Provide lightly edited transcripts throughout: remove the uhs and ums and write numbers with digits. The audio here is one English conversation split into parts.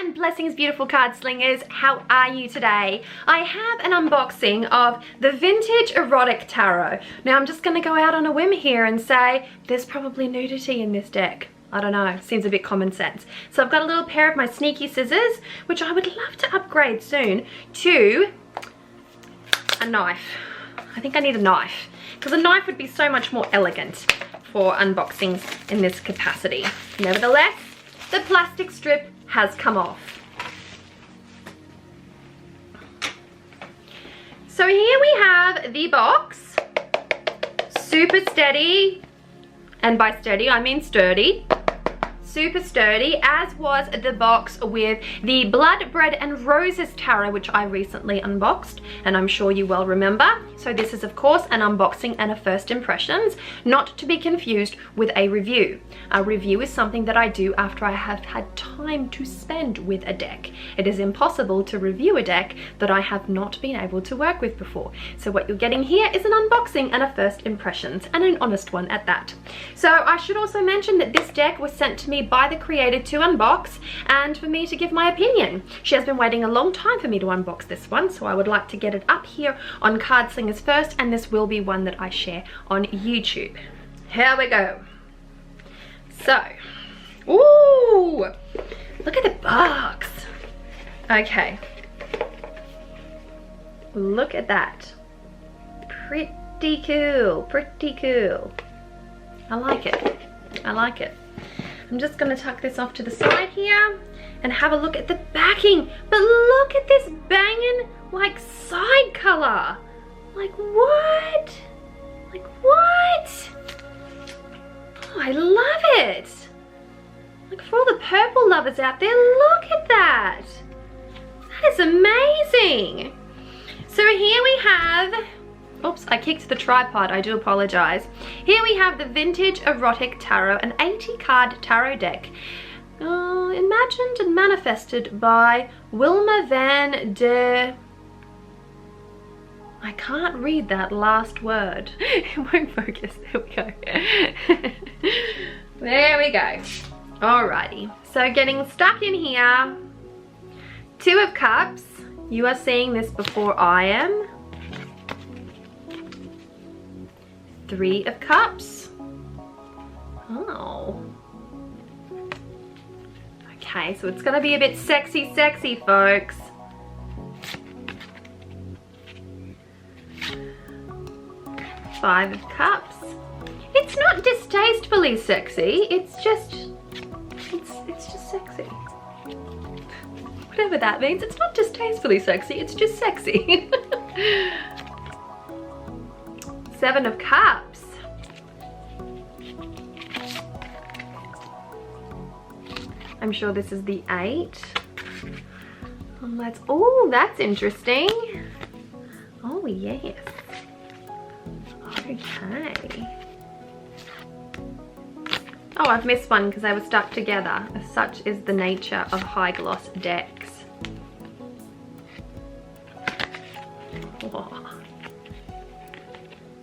and blessings, beautiful card slingers. How are you today? I have an unboxing of the Vintage Erotic Tarot. Now I'm just going to go out on a whim here and say there's probably nudity in this deck. I don't know, seems a bit common sense. So I've got a little pair of my sneaky scissors, which I would love to upgrade soon to a knife. I think I need a knife because a knife would be so much more elegant for unboxings in this capacity. Nevertheless, the plastic strip has come off. So here we have the box, super steady, and by steady I mean sturdy. Super sturdy, as was the box with the Blood, Bread and Roses tarot, which I recently unboxed, and I'm sure you well remember. So this is of course an unboxing and a first impressions, not to be confused with a review. A review is something that I do after I have had time to spend with a deck. It is impossible to review a deck that I have not been able to work with before. So what you're getting here is an unboxing and a first impressions, and an honest one at that. So I should also mention that this deck was sent to me by the creator to unbox and for me to give my opinion. She has been waiting a long time for me to unbox this one, so I would like to get it up here on Cardslingers first, and this will be one that I share on YouTube. Here we go. So, ooh, look at the box. Okay, look at that. Pretty cool, pretty cool. I like it, I like it. I'm just going to tuck this off to the side here and have a look at the backing. But look at this banging like side color. Like what? Like what? Oh, I love it. Like for all the purple lovers out there, look at that. That is amazing. So here we have, oops, I kicked the tripod, I do apologize. Here we have the Vintage Erotic Tarot, an 80 card tarot deck. Imagined and manifested by Wilma van der... I can't read that last word. It won't focus, there we go. There we go. Alrighty, so getting stuck in here. 2 of Cups. You are seeing this before I am. 3 of Cups. Oh. Okay, so it's gonna be a bit sexy, folks. 5 of Cups. It's not distastefully sexy, it's just sexy. Whatever that means, it's not distastefully sexy, it's just sexy. 7 of Cups. I'm sure this is the 8. Oh, that's interesting. Oh, yes. Okay. Oh, I've missed one because they were stuck together. Such is the nature of high gloss decks. Oh.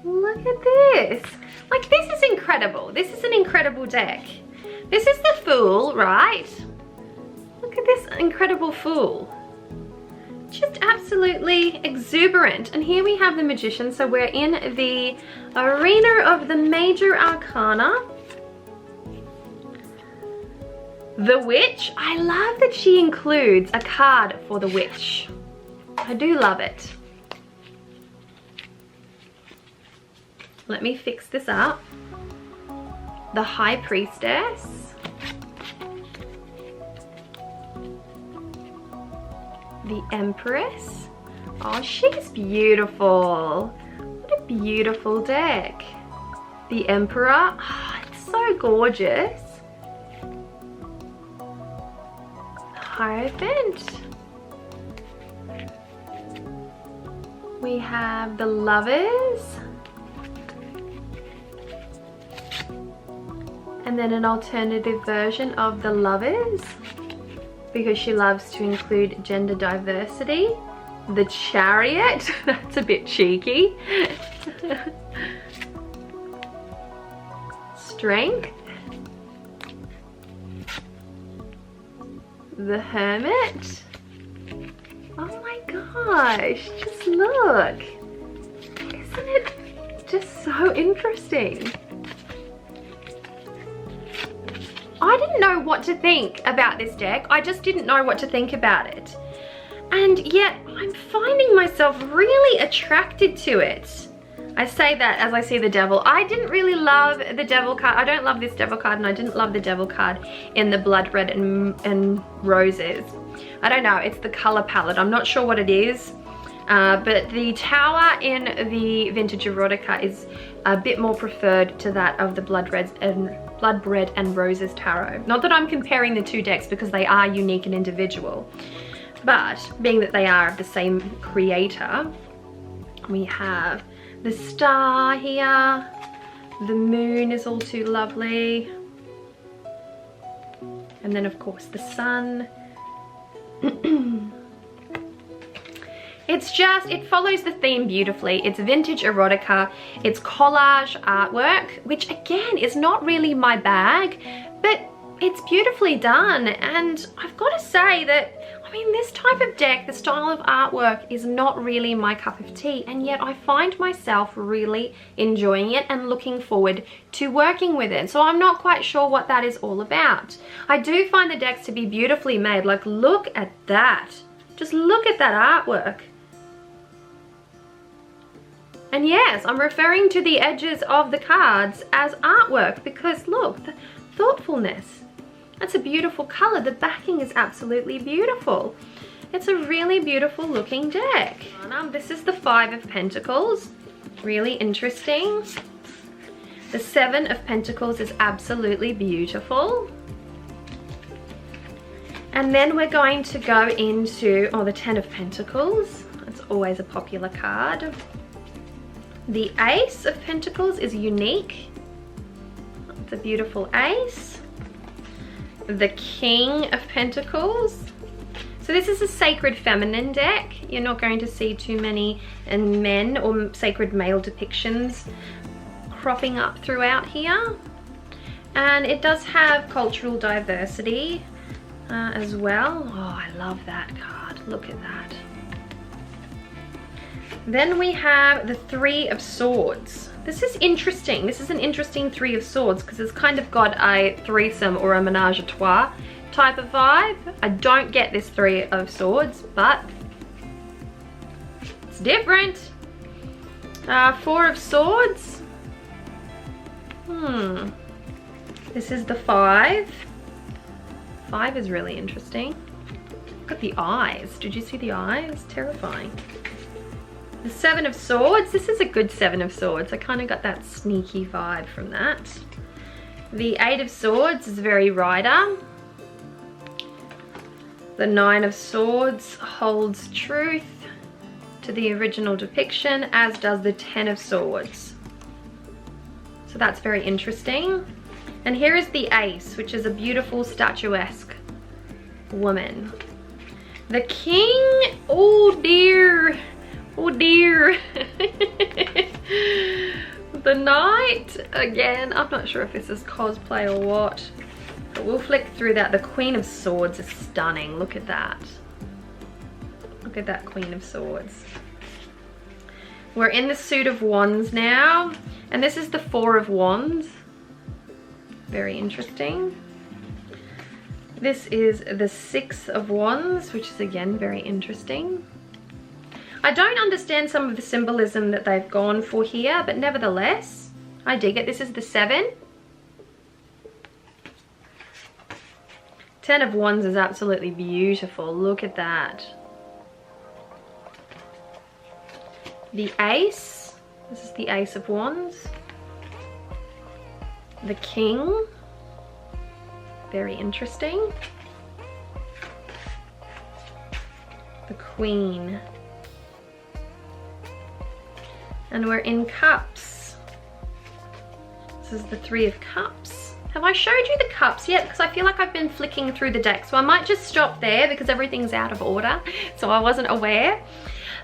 Look at this. Like, this is incredible. This is an incredible deck. This is the Fool, right? Look at this incredible Fool. Just absolutely exuberant. And here we have the Magician. So we're in the arena of the Major Arcana. The Witch. I love that she includes a card for the Witch. I do love it. Let me fix this up. The High Priestess. The Empress. Oh, she's beautiful. What a beautiful deck. The Emperor. Oh, it's so gorgeous. Hierophant. We have the Lovers. And then an alternative version of the Lovers, because she loves to include gender diversity. The Chariot, that's a bit cheeky. Strength. the Hermit. Oh my gosh, just look. Isn't it just so interesting? I didn't know what to think about this deck. I just didn't know what to think about it. And yet I'm finding myself really attracted to it. I say that as I see the Devil. I didn't really love the Devil card. I don't love this Devil card, and I didn't love the Devil card in the Blood Red and Roses. I don't know, it's the color palette. I'm not sure what it is. But the Tower in the Vintage Erotica is a bit more preferred to that of the Blood Red and Roses Tarot. Not that I'm comparing the two decks, because they are unique and individual. But being that they are of the same creator, we have the star here. The moon is all too lovely. And then of course the sun. It follows the theme beautifully. It's vintage erotica, it's collage artwork, which again is not really my bag, but it's beautifully done. And I've got to say that, I mean, this type of deck, the style of artwork is not really my cup of tea, and yet I find myself really enjoying it and looking forward to working with it. So I'm not quite sure what that is all about. I do find the decks to be beautifully made. Like, look at that. Just look at that artwork. And yes, I'm referring to the edges of the cards as artwork, because look, the thoughtfulness. That's a beautiful color. The backing is absolutely beautiful. It's a really beautiful looking deck. This is the Five of Pentacles. Really interesting. The Seven of Pentacles is absolutely beautiful. And then we're going to go into, the Ten of Pentacles. That's always a popular card. The Ace of Pentacles is unique. It's a beautiful ace. The King of Pentacles. So this is a sacred feminine deck. You're not going to see too many men or sacred male depictions cropping up throughout here. And it does have cultural diversity as well. Oh, I love that card. Look at that. Then we have the Three of Swords. This is interesting. This is an interesting Three of Swords because it's kind of got a threesome or a menage a trois type of vibe. I don't get this Three of Swords, but it's different. Four of Swords. This is the Five. Five is really interesting. Look at the eyes. Did you see the eyes? Terrifying. The Seven of Swords. This is a good Seven of Swords. I kind of got that sneaky vibe from that. The Eight of Swords is very Rider. The Nine of Swords holds truth to the original depiction, as does the Ten of Swords. So that's very interesting. And here is the Ace, which is a beautiful statuesque woman. The King, oh dear. Oh dear. The Knight, again, I'm not sure if this is cosplay or what, but we'll flick through that. The Queen of Swords is stunning. Look at that. Look at that Queen of Swords. We're in the Suit of Wands now, and this is the Four of Wands. Very interesting. This is the Six of Wands, which is again very interesting. I don't understand some of the symbolism that they've gone for here, but nevertheless, I dig it. This is the Seven. Ten of Wands is absolutely beautiful. Look at that. The Ace. This is the Ace of Wands. The King. Very interesting. The Queen. And we're in Cups. This is the Three of Cups. Have I showed you the cups yet? Because I feel like I've been flicking through the deck, so I might just stop there because everything's out of order, so I wasn't aware.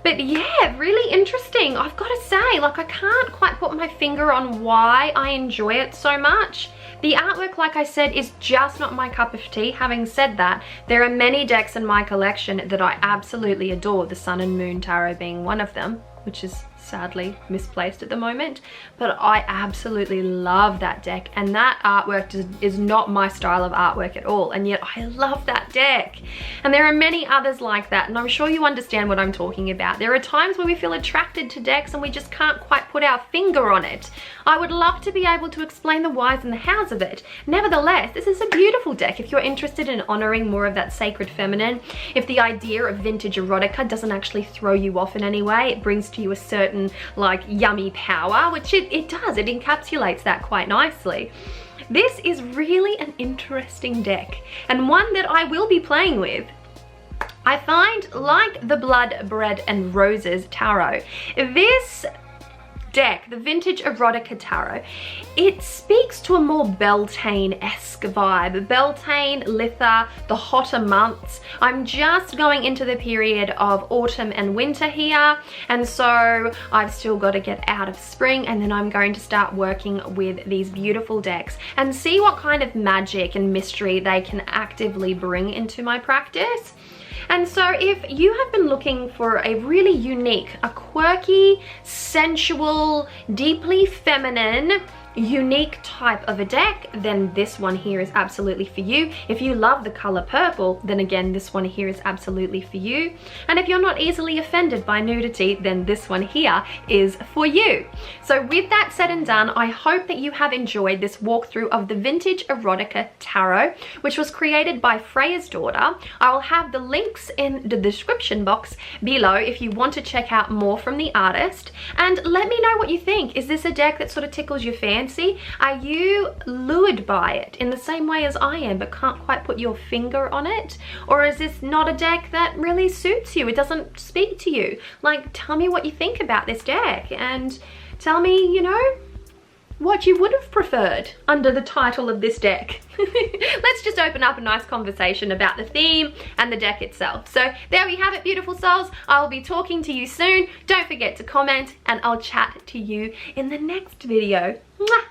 But yeah, really interesting. I've got to say, like, I can't quite put my finger on why I enjoy it so much. The artwork, like I said, is just not my cup of tea. Having said that, there are many decks in my collection that I absolutely adore, the Sun and Moon Tarot being one of them, which is sadly misplaced at the moment, but I absolutely love that deck, and that artwork is not my style of artwork at all, and yet I love that deck. And there are many others like that, and I'm sure you understand what I'm talking about. There are times where we feel attracted to decks and we just can't quite put our finger on it. I would love to be able to explain the whys and the hows of it. Nevertheless, this is a beautiful deck if you're interested in honoring more of that sacred feminine. If the idea of vintage erotica doesn't actually throw you off in any way, it brings to you a certain like yummy power, which it does. It encapsulates that quite nicely. This is really an interesting deck, and one that I will be playing with. I find, like the Blood, Bread and Roses Tarot, this deck, the Vintage Erotica Tarot, it speaks to a more Beltane-esque vibe. Beltane, Litha, the hotter months. I'm just going into the period of autumn and winter here, and so I've still got to get out of spring, and then I'm going to start working with these beautiful decks and see what kind of magic and mystery they can actively bring into my practice. And so if you have been looking for a really unique, a quirky, sensual, deeply feminine, unique type of a deck, then this one here is absolutely for you. If you love the color purple, then again, this one here is absolutely for you. And if you're not easily offended by nudity, then this one here is for you. So with that said and done, I hope that you have enjoyed this walkthrough of the Vintage Erotica Tarot, which was created by Freyja's daughter. I will have the links in the description box below if you want to check out more from the artist. And let me know what you think. Is this a deck that sort of tickles your fancy? Are you lured by it in the same way as I am but can't quite put your finger on it? Or is this not a deck that really suits you? It doesn't speak to you. Like, tell me what you think about this deck, and tell me, you know, what you would have preferred under the title of this deck. Let's just open up a nice conversation about the theme and the deck itself. So there we have it, beautiful souls. I will be talking to you soon. Don't forget to comment, and I'll chat to you in the next video. Mwah!